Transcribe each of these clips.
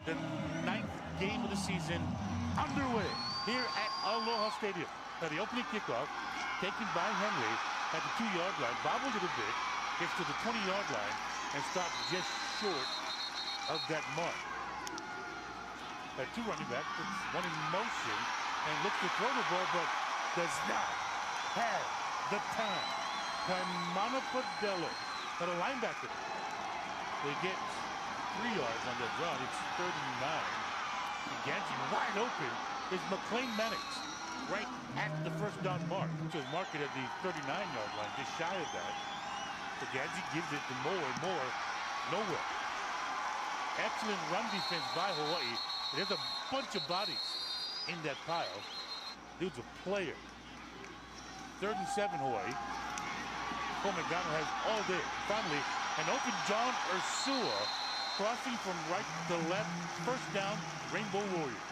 The 9th game of the season underway here at Aloha Stadium. Now the opening kickoff taken by Henry at the 2-yard line, bobbled it a bit, gets to the 20-yard line, and stopped just short of that mark. Got two running backs, one in motion, and looks to throw the ball, but does not have the time. Kaimana Padello, got a linebacker. They get 3 yards on that run. It's 3rd and 9. Ganji wide open is McLean Mannix right at the first down mark. So mark it at the 39-yard line, just shy of that. So Ganji gives it to Moore, nowhere. Excellent run defense by Hawaii. There's a bunch of bodies in that pile. Dude's a player. 3rd and 7 Hawaii. Cole McDonald has all day. Finally, an open John Ursua crossing from right to left. First down, Rainbow Warriors.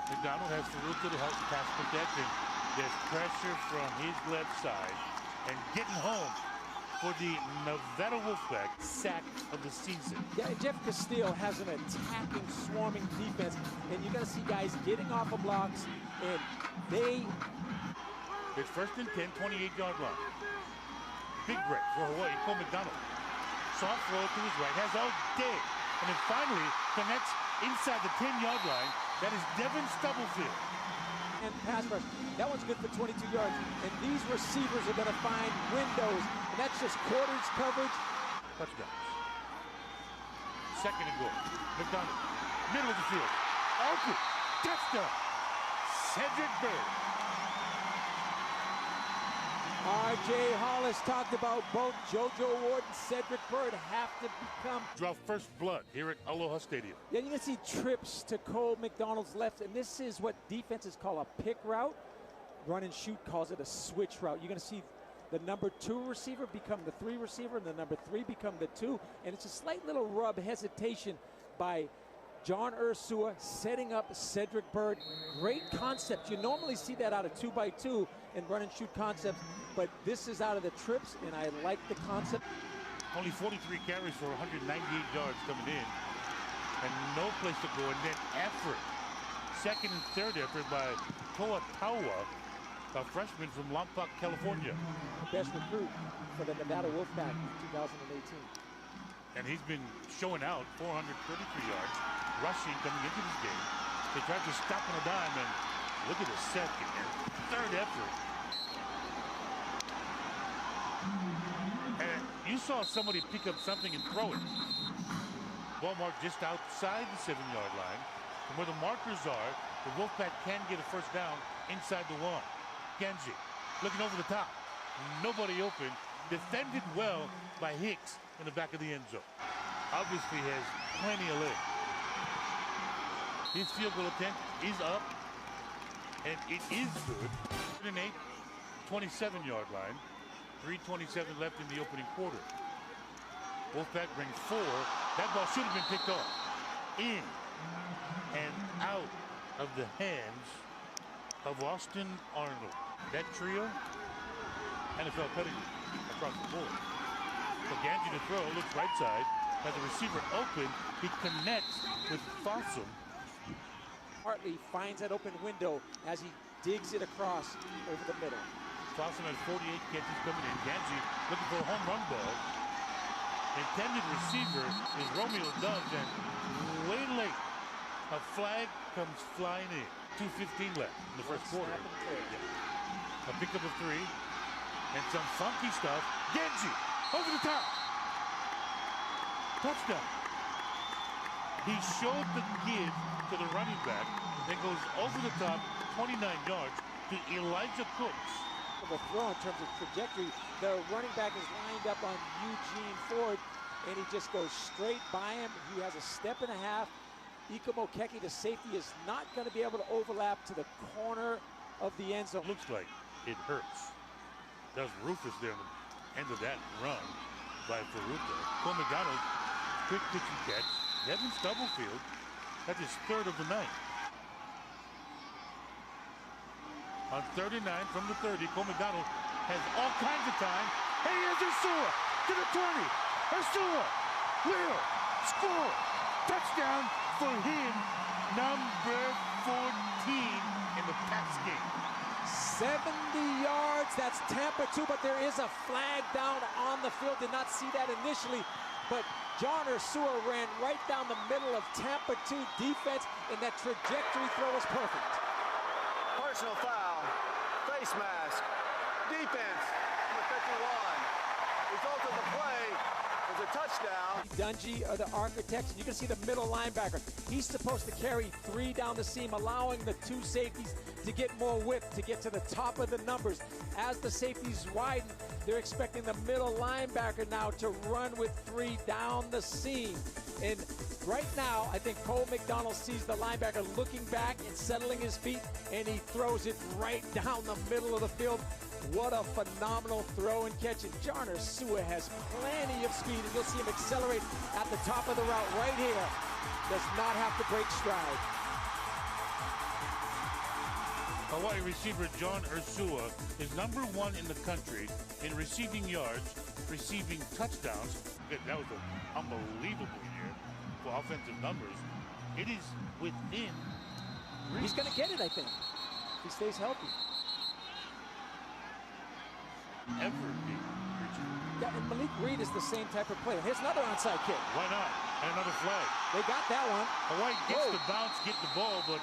McDonald has Faruta to help pass protect, and there's pressure from his left side. And getting home for the Nevada Wolfpack sack of the season. Yeah, and Jeff Castillo has an attacking, swarming defense, and you're going to see guys getting off of blocks, and they... It's 1st and 10, 28-yard line. Big break for Hawaii. Cole McDonald. Soft throw to his right, has all day, and then finally connects inside the 10-yard line. That is Devin Stubblefield. And pass rush. That one's good for 22 yards. And these receivers are going to find windows. And that's just quarters coverage. Touchdowns. 2nd and goal. McDonald. Middle of the field. Open. Touchdown. Cedric Bird. R.J. Hollis talked about both JoJo Ward and Cedric Bird have to become... Draw first blood here at Aloha Stadium. Yeah, you're going to see trips to Cole McDonald's left, and this is what defenses call a pick route. Run and shoot calls it a switch route. You're going to see the number 2 receiver become the 3 receiver, and the number 3 become the 2, and it's a slight little rub hesitation by John Ursua setting up Cedric Bird. Great concept. You normally see that out of 2x2 and run and shoot concepts, but this is out of the trips, and I like the concept. Only 43 carries for 198 yards coming in, and no place to go, and then effort. 2nd and 3rd effort by Toa Taua, a freshman from Lompoc, California. Best recruit for the Nevada Wolfpack in 2018. And he's been showing out, 433 yards, rushing coming into this game. They tried to stop on a dime, and look at the 2nd and 3rd effort. And you saw somebody pick up something and throw it. Ball marked just outside the 7-yard line. From where the markers are, the Wolfpack can get a first down inside the 1. Genji looking over the top. Nobody open. Defended well by Hicks in the back of the end zone. Obviously has plenty of leg. His field goal attempt is up, and it is good. 3rd and 8, 27-yard line. 3:27 left in the opening quarter. Wolfpack bring 4. That ball should have been picked off. In and out of the hands of Austin Arnold. That trio, NFL pedigree across the board. So Ganji to throw, looks right side. Has the receiver open. He connects with Fossum. Hartley finds that open window as he digs it across over the middle. Fossum has 48 catches coming in. Ganji looking for a home run ball. Intended receiver is Romeo Dubs, and way late, a flag comes flying in. 2:15 left in the first quarter. A pickup of 3, and some funky stuff. Ganji over the top. Touchdown. He showed the give to the running back, then goes over the top, 29 yards to Elijah Cooks. Of a throw in terms of trajectory, the running back is lined up on Eugene Ford, and he just goes straight by him. He has a step and a half. Ika Mokeki, the safety, is not going to be able to overlap to the corner of the end zone. Looks like it hurts. That was Rufus there on the end of that run by Faruta. Cole McDonald, quick pitch and catch. Devin Stubblefield, that's his 3rd of the night. On 39 from the 30, Cole McDonald has all kinds of time. Hey, here's Ursua to the 20. Ursua will score. Touchdown for him, number 14 in the pass game. 70 yards, that's Tampa 2, but there is a flag down on the field. Did not see that initially, but John Ursua ran right down the middle of Tampa 2 defense, and that trajectory throw was perfect. Personal foul, face mask, defense, number 51. Result of the play was a touchdown. Dungy are the architects. You can see the middle linebacker. He's supposed to carry 3 down the seam, allowing the 2 safeties to get more width, to get to the top of the numbers. As the safeties widen, they're expecting the middle linebacker now to run with 3 down the seam. And right now, I think Cole McDonald sees the linebacker looking back and settling his feet, and he throws it right down the middle of the field. What a phenomenal throw and catch. And John Ursua has plenty of speed, and you'll see him accelerate at the top of the route right here. Does not have to break stride. Hawaii receiver John Ursua is number 1 in the country in receiving yards, receiving touchdowns. That was an unbelievable year for offensive numbers. It is within reach. He's going to get it, I think, if he stays healthy. Ever be reaching. Yeah, and Malik Reed is the same type of player. Here's another onside kick. Why not? And another flag. They got that one. Hawaii gets the bounce, get the ball, but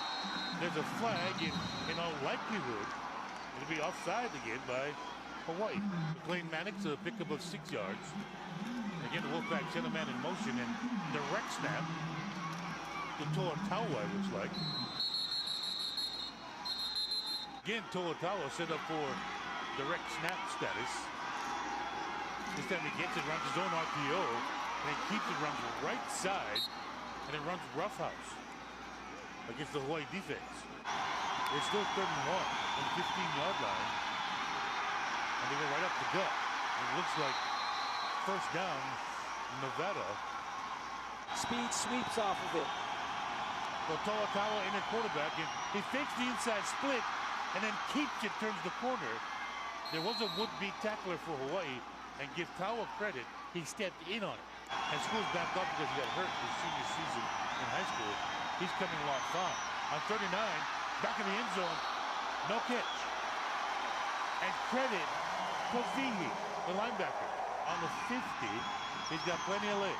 there's a flag, and in all likelihood, it'll be offside again by Hawaii. McLean Mannix a pickup of 6 yards. Again, the Wolfpack sent a man in motion, and direct snap to Toa-Taua, it looks like. Again, Toa-Taua set up for direct snap status. This time he gets it, runs his own RPO, and he keeps it, runs right side, and then runs roughhouse against the Hawaii defense. It's still 3rd and 1 on the 15-yard line, and they go right up the gut. It looks like first down, Nevada. Speed sweeps off of it. So Toa-Taua in at quarterback, and he fakes the inside split, and then keeps it, turns the corner. There was a would-be tackler for Hawaii, and give Taua credit, he stepped in on it. And school's back up because he got hurt his senior season in high school. He's coming along fine. On 39, back in the end zone, no catch. And credit to Vihi, the linebacker. On the 50, he's got plenty of leg.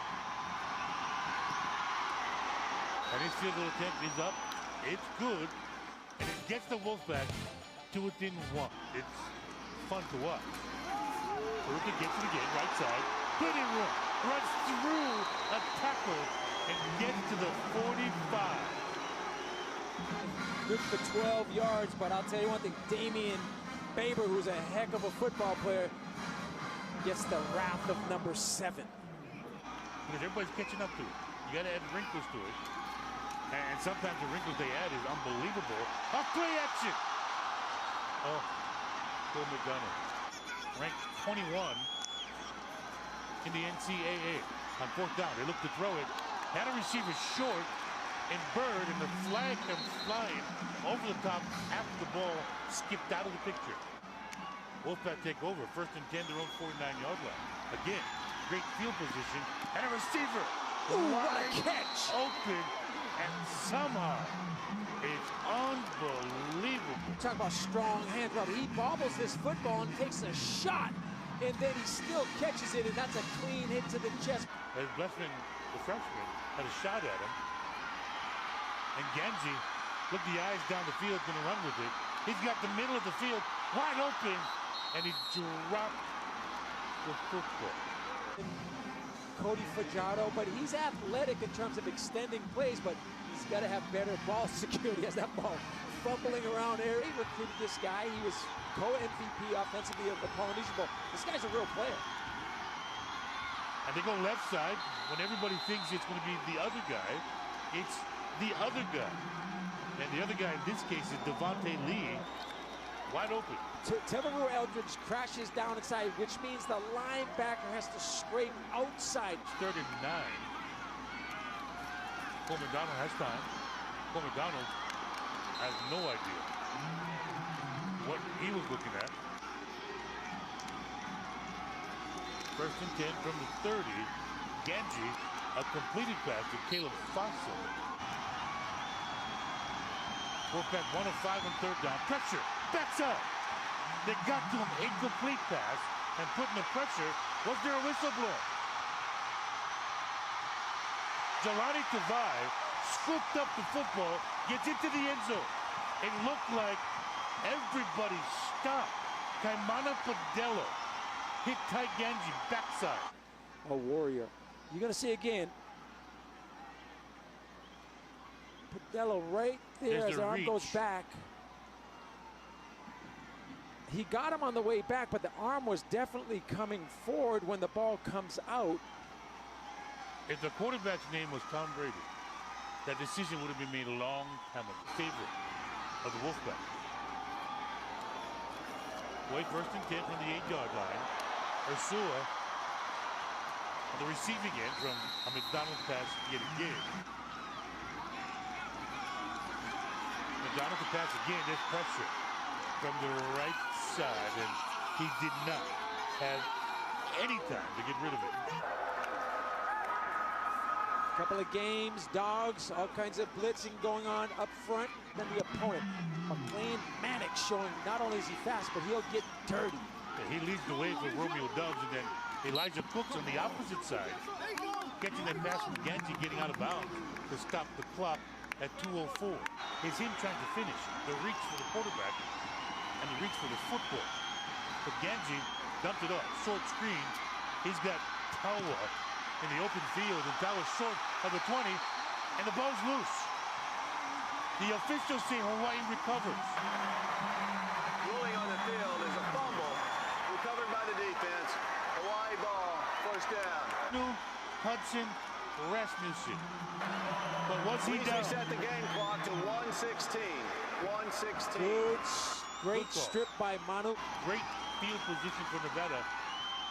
And his field goal attempt is up. It's good. And it gets the Wolfpack to within 1. It's fun to watch. Ruka gets it again, right side. Good in run. Runs through a tackle and gets to the 45. Good for 12 yards, but I'll tell you one thing, Damian Baber, who's a heck of a football player, gets the wrath of number 7. Because everybody's catching up to it. You got to add wrinkles to it. And sometimes the wrinkles they add is unbelievable. A play action! Oh, Cole McDonald. Ranked 21 in the NCAA. On 4th down, they look to throw it. Had a receiver short, and Bird, and the flag comes flying over the top after the ball skipped out of the picture. Wolfpack take over. 1st and 10, their own 49-yard line. Again, great field position, and a receiver. Ooh, what a catch! Open, and somehow it's unbelievable. Talk about strong hands, Rob. He bobbles this football and takes a shot, and then he still catches it, and that's a clean hit to the chest. As Blessman, the freshman, had a shot at him. And Genji, look the eyes down the field, gonna run with it. He's got the middle of the field wide open, and he dropped the football. Cody Fajardo, but he's athletic in terms of extending plays, but he's got to have better ball security. As that ball fumbling around there. He recruited this guy. He was co-MVP offensively of the Polynesian Bowl. This guy's a real player. And they go left side. When everybody thinks it's going to be the other guy, it's the other guy. And the other guy in this case is Devontae Lee, wide open. Tevaru Eldridge crashes down inside, which means the linebacker has to scrape outside. 3rd and 9. Cole McDonald has time. Cole McDonald has no idea what he was looking at. 1st and 10 from the 30. Ganji, a completed pass to Caleb Fossil. Wolfpack 1 of 5 on third down. Pressure, backside. They got to him, incomplete pass, and putting the pressure. Was there a whistle blown? Jelani Tavai scooped up the football, gets into the end zone. It looked like everybody stopped. Kaimana Padello hit Ty Ganji backside. A Warrior. You're going to see again. Padello right there as the arm goes back. He got him on the way back, but the arm was definitely coming forward when the ball comes out. If the quarterback's name was Tom Brady, that decision would have been made a long time ago. Favorite of the Wolfpack. Way first and 10 from the 8-yard line. Ursua on the receiving end from a McDonald pass yet again. McDonald to pass again. There's pressure from the right side, and he did not have any time to get rid of it. Couple of games, dogs, all kinds of blitzing going on up front. Then the opponent, McLean Mannix, showing not only is he fast, but he'll get dirty. Yeah, he leads the way for Romeo Dubs, and then Elijah Cooks on the opposite side, catching that pass from Ganji, getting out of bounds to stop the clock at 2:04. It's him trying to finish. The reach for the quarterback and the reach for the football. But Ganji dumped it off. Short screen. He's got Tawa in the open field, and Tawa's short of the 20, and the ball's loose. The officials say Hawaii recovers. Ruling on the field is a fumble recovered by the defense. Hawaii ball, first down. New Hudson Rasmussen. But was he Please down? reset the game clock to 1:16. 1:16. Good, great strip by Manu. Great field position for Nevada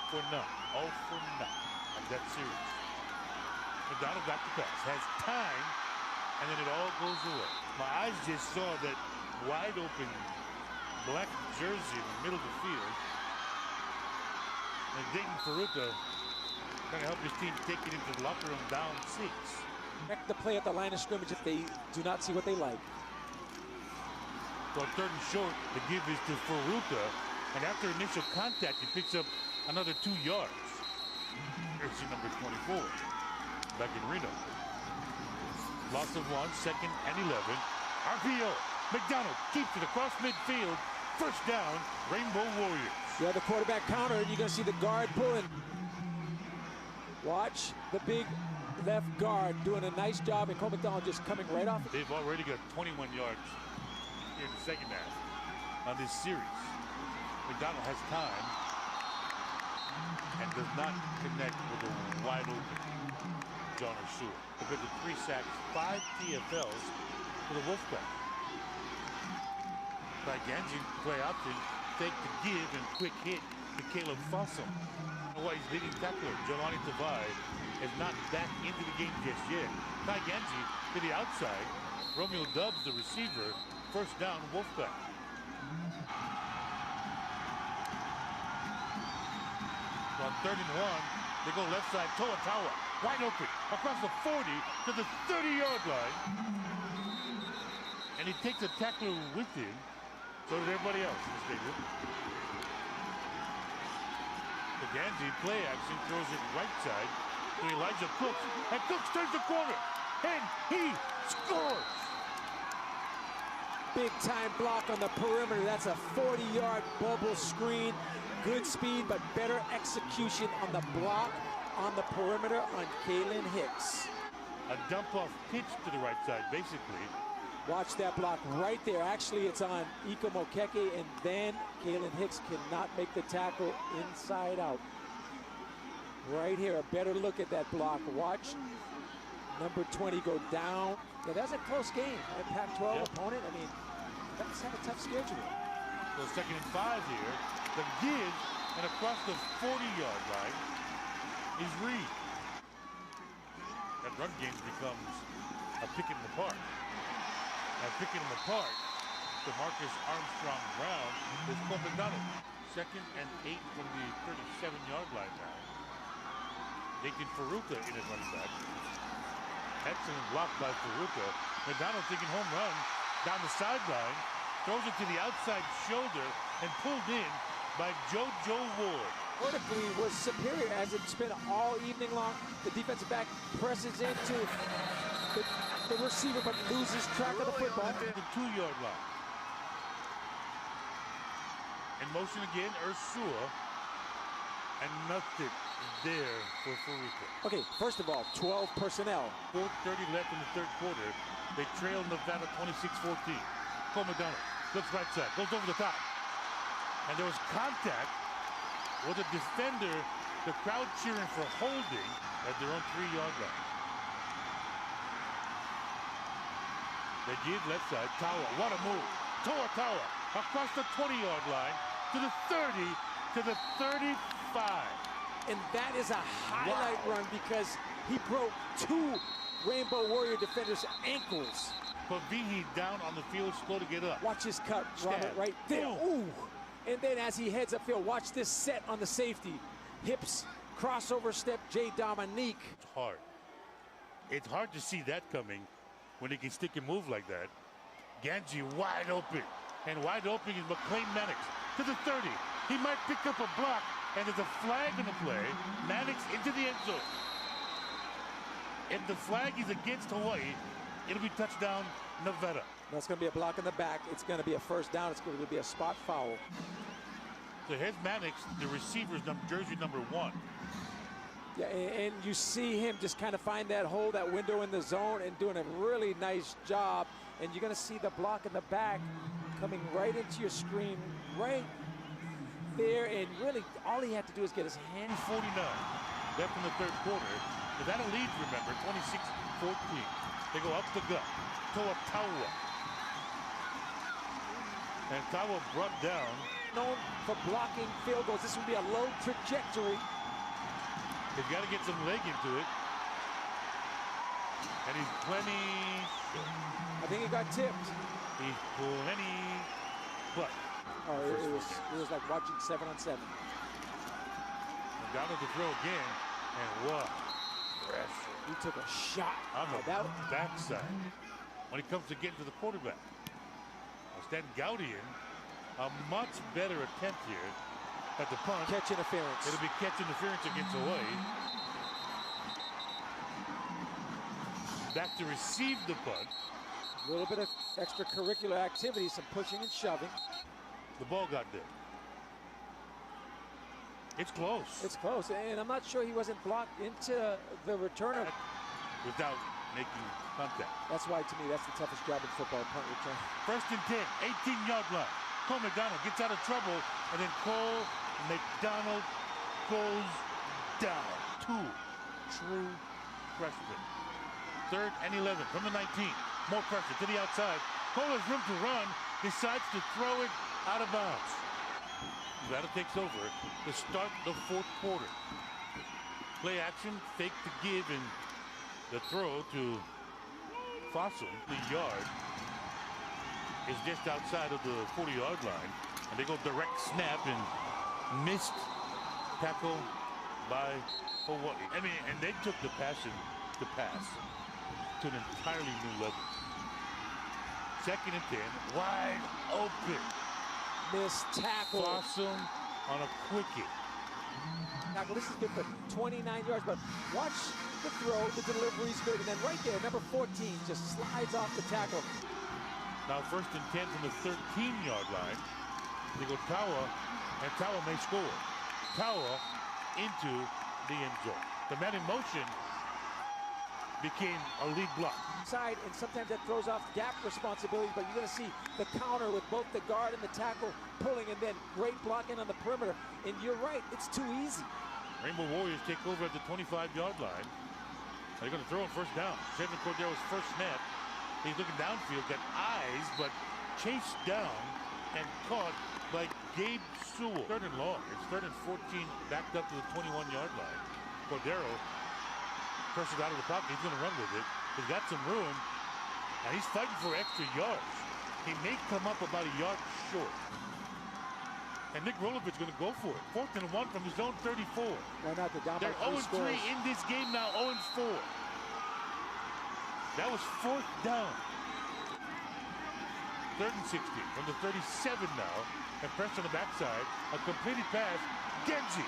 for none. All for none of that series. McDonald got the pass, has time, and then it all goes away. My eyes just saw that wide open black jersey in the middle of the field. And Dayton Ferruta trying to help his team take it into the locker room down 6. Check the play at the line of scrimmage if they do not see what they like. So third and short, the give is to Ferruta, and after initial contact, he picks up another 2 yards. Jersey number 24, back in Reno. Loss of 1, second and 11. RPO, McDonald keeps it across midfield. First down, Rainbow Warriors. Yeah, the quarterback counter, and you're going to see the guard pulling. Watch the big left guard doing a nice job, and Cole McDonald just coming right off. They've already got 21 yards here in the second half on this series. McDonald has time and does not connect with a wide open John Ursua. Compared to 3 sacks, 5 TFLs for the Wolfpack. By Ganji, play option, fake the give, and quick hit to Caleb Fossil. Hawaii's leading tackler, Jelani Tavai, is not back into the game just yet. Ty Ganji to the outside. Romeo Dubs, the receiver. First down, Wolfpack. On 3rd and 1, they go left side. Toa Tawa, wide open, across the 40 to the 30-yard line. And he takes a tackler with him. So did everybody else in the stadium. Ganji, play action, throws it right side to Elijah Cooks, and Cooks turns the corner, and he scores! Big time block on the perimeter. That's a 40-yard bubble screen. Good speed, but better execution on the block on the perimeter on Kalen Hicks. A dump-off pitch to the right side, basically. Watch that block right there. Actually, it's on Ika Mokeke, and then Kalen Hicks cannot make the tackle inside out. Right here, a better look at that block. Watch number 20 go down. Yeah, that's a close game. A Pac-12 opponent. I mean, that's had a tough schedule. So 2nd and 5 here. The give, and across the 40-yard line is Reed. That run game becomes a picking them apart. And picking them apart, the Marcus Armstrong Brown is Cole McDonald. 2nd and 8 from the 37-yard line now. taking Faruka in at running back. Excellent block by Faruka. McDonald thinking home run down the sideline. Throws it to the outside shoulder and pulled in by JoJo Ward. Vertically was superior as it's been all evening long. The defensive back presses into the receiver but loses track of the football. The 2-yard line. In motion again, Ursua. And nothing there for Faruka. Okay, first of all, 12 personnel. 4:30 left in the third quarter. They trail Nevada 26-14. Cole McDonald looks right side, goes over the top. And there was contact with a defender, the crowd cheering for holding at their own 3-yard line. They give left side, Tawa, what a move. Toa Tawa across the 20-yard line to the 30, to the 35. And that is a highlight run because he broke 2 Rainbow Warrior defenders' ankles. Pavihi down on the field, slow to get up. Watch his cut, Robert, right there. Ooh. And then as he heads upfield, watch this set on the safety. Hips, crossover step, Jay Dominique. It's hard. It's hard to see that coming when he can stick and move like that. Ganji wide open. And wide open is McLean Mannix to the 30. He might pick up a block, and there's a flag in the play. Mannix into the end zone. If the flag is against Hawaii, it'll be touchdown Nevada. That's going to be a block in the back. It's going to be a first down. It's going to be a spot foul. So here's Mannix, the receiver's jersey number 1. Yeah, and you see him just kind of find that hole, that window in the zone, and doing a really nice job. And you're going to see the block in the back coming right into your screen, right there. And really, all he had to do is get his hand. 49 left in the third quarter. Nevada leads, remember, 26-14. They go up the gut. Toa Tawa. And Tawa brought down. Known for blocking field goals. This would be a low trajectory. They've got to get some leg into it. And he's plenty short. I think he got tipped. He's plenty, but. Oh, it was like watching 7-on-7. Down to the throw again, and what pressure. He took a shot on the backside when it comes to getting to the quarterback. Stan Gaudian, a much better attempt here at the punt. Catch interference. It'll be catch interference against Hawaii. Back to receive the punt. A little bit of extracurricular activity, some pushing and shoving. The ball got there. It's close. It's close, and I'm not sure he wasn't blocked into the returner. Without making contact. That's why, to me, that's the toughest job in football, punt return. First and 10, 18-yard line. Cole McDonald gets out of trouble, and then Cole McDonald goes down. 2 true freshmen. 3rd and 11 from the 19. More pressure to the outside. Cole has room to run, decides to throw it out of bounds. Nevada takes over to start the 4th quarter. Play action, fake to give, and the throw to Fossil. The yard is just outside of the 40-yard line, and they go direct snap and missed tackle by Hawaii. I mean, and they took the passion to pass to an entirely new level. 2nd and 10, wide open. Missed tackle. Awesome on a quickie. Tackle. This is good for 29 yards, but watch the throw, the delivery's good, and then right there, number 14 just slides off the tackle. Now 1st and 10 from the 13-yard line. They go Tawa, and Tawa may score. Tawa into the end zone. The man in motion became a lead block. Side, and sometimes that throws off gap responsibilities, but you're going to see the counter with both the guard and the tackle pulling, and then great blocking on the perimeter. And you're right, it's too easy. Rainbow Warriors take over at the 25-yard line. They're going to throw it first down. Chevin Cordero's first snap. He's looking downfield, got eyes, but chased down and caught by Gabe Sewell. 3rd and long. It's 3rd and 14, backed up to the 21-yard line. Cordero presses out of the pocket. He's going to run with it. He's got some room, and he's fighting for extra yards. He may come up about a yard short. And Nick Rolovich going to go for it. 4th and 1 from his own 34. Why not? They're 0-3 in this game now, 0-4. That was 4th down. 3rd and 16 from the 37 now. And pressed on the backside. A completed pass. Genji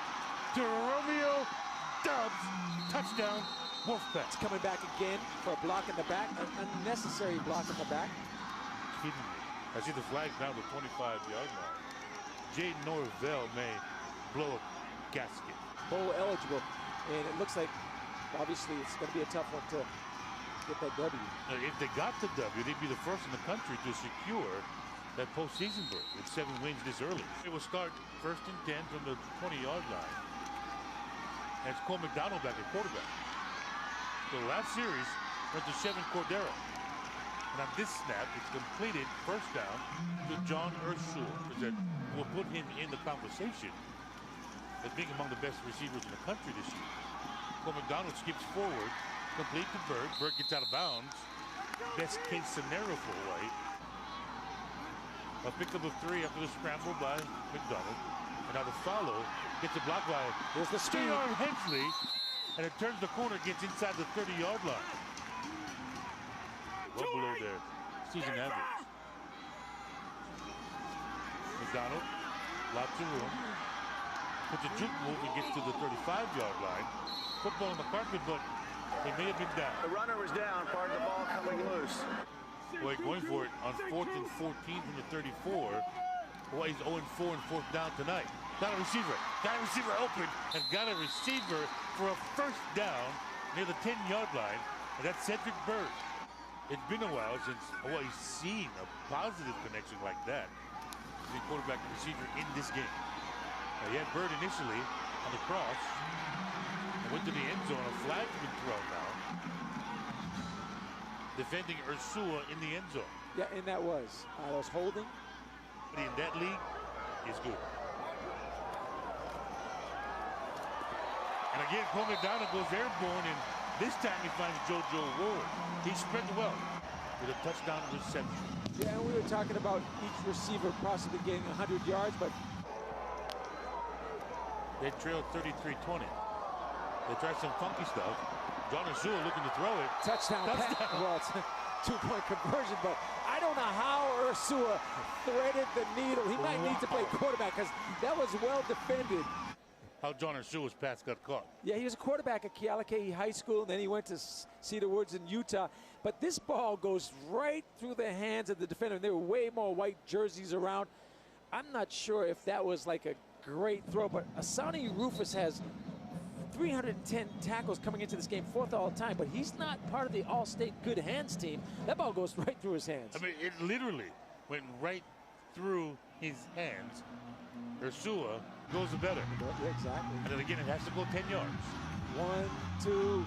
to Romeo Dubs. Touchdown, Wolfpack. It's coming back again for a block in the back. An unnecessary block in the back. Kidding me. I see the flag down to 25-yard line. Jaden Norvell may blow a gasket. Bowl eligible, and it looks like obviously it's going to be a tough one to get that W. If they got the W, they'd be the first in the country to secure that postseason berth with 7 wins this early. It will start 1st and 10 from the 20-yard line. And it's Cole McDonald back at quarterback. The last series went to Chevin Cordero. And on this snap, it's completed 1st down to John Ursula, that will put him in the conversation as being among the best receivers in the country this year. Cole McDonald skips forward, complete to Bird. Bird gets out of bounds. Best case scenario for Hawaii. A pickup of 3 after the scramble by McDonald. And now the follow gets a block by There's the speed. Hensley, and it turns the corner, gets inside the 30-yard line. Well below their season average. McDonald, lots of room. Puts a juke move and gets to the 35-yard line. Football on the carpet, but they may have been down. The runner was down, part of the ball coming loose. Hawaii going for it on 4th and 14 from the 34. Hawaii's 0-4 and 4th down tonight. Got a receiver open, and got a receiver for a 1st down near the 10-yard line, and that's Cedric Bird. It's been a while since Hawaii's seen a positive connection like that between quarterback and receiver in this game. Now, he had Bird initially on the cross and went to the end zone. A flag's been thrown now. Defending Ursula in the end zone. Yeah, and that was holding. In that league is good. And again, Cole McDonald goes airborne, and this time he finds JoJo Ward. He spread well with a touchdown reception. Yeah, and we were talking about each receiver possibly getting 100 yards, but they trailed 33-20. They tried some funky stuff. John Ursula looking to throw it. Touchdown. Well, it's a 2-point conversion, but I don't know how Ursula threaded the needle. He might need to play quarterback because that was well defended. How John Ursula's pass got caught. Yeah, he was a quarterback at Kealakekee High School, and then he went to Cedar Woods in Utah. But this ball goes right through the hands of the defender. There were way more white jerseys around. I'm not sure if that was like a great throw, but Asani Rufus has 310 tackles coming into this game, 4th all time, but he's not part of the All-State Good Hands team. That ball goes right through his hands. I mean, it literally went right through his hands. Ursula goes the better. Yeah, exactly. And then again, it has to go 10 yards. 1, 2,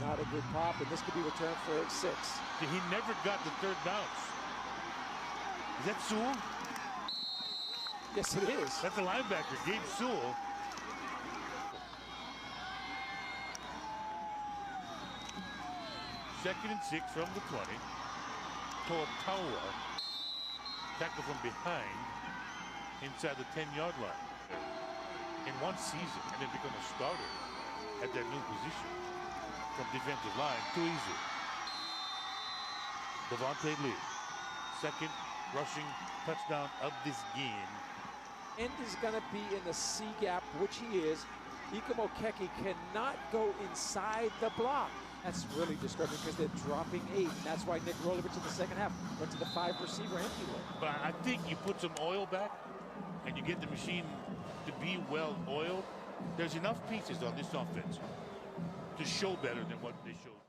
not a good pop, and this could be returned for 6. He never got the 3rd bounce. Is that Sewell? Yes, it is. That's the linebacker, Gabe Sewell. Second and 6 from the 20. Toa tackle from behind inside the 10-yard line. In one season, and then become a starter at that new position from defensive line. Too easy. Devontae Lee, 2nd rushing touchdown of this game. End is going to be in the C gap, which he is. Ikumo Keki cannot go inside the block. That's really disturbing because they're dropping 8. And that's why Nick Rolovich in the second half went to the 5 receiver empty look. But I think you put some oil back and you get the machine to be well oiled. There's enough pieces on this offense to show better than what they showed.